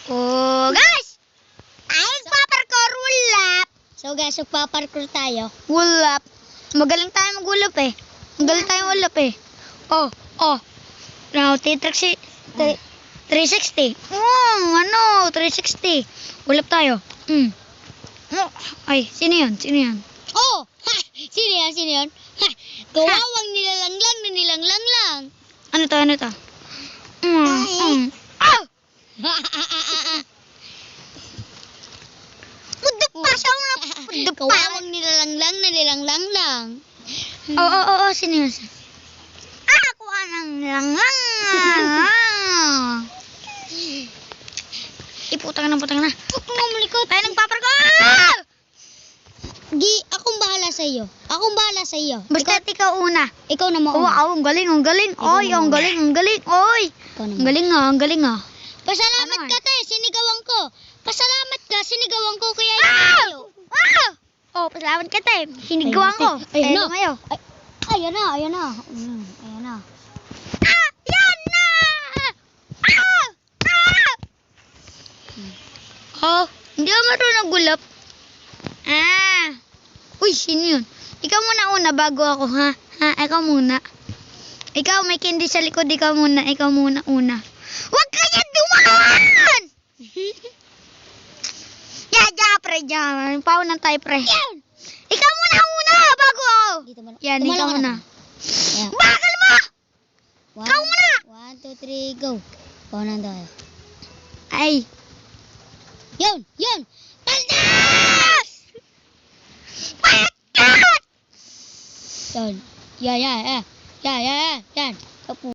Oh, guys! Ay, nagpaparkour, ulap! So guys, magpaparkour tayo. Ulap. Magaling tayo mag-ulap eh. Magaling tayo ulap eh. Oh. Now, titrack si... 360. Oh, 360. Ulap tayo. Ay, sino yun? Oh! Ha! Sino yan? Ha! Kawawang nilalanglang na nilanglang lang. Ano to? Oh! Mudap pa siya. Mudap pa. Kawawang nilalanglang na nilanglang lang. Oo, sino yun? Ako anang lang. Putang na. Malikot. Tayo nagpaparkour! Akong bahala sa iyo. Basta ikaw una. Ikaw na mo. Oo, ang galing. Oy, ang galing. Oy. Ikaw na Ang galing ah. Pasalamat Ano ka tayo, sinigawan ko. Pasalamat ka, sinigawan ko kaya Ah! Oh, pasalamat ka tayo. Sinigawan ko. Ayun na. Tumayo. Ayan na. Yan na! Oh, hindi ako marunong gulap. Uy, sino yun? Ikaw muna una bago ako, ha? Ikaw muna. Ikaw, may candy sa likod. Ikaw muna una. Huwag kaya dumaan! Pre. Paunan tayo, pre. Yan! Ikaw muna bago ako. Dito mo. Yan, Tumala ikaw ka muna. Ayan. Bakal mo! Ikaw muna! 1, 2, 3, go. Paunan tayo. Ay. Yun! Paldas! Yun. Yan. Yan.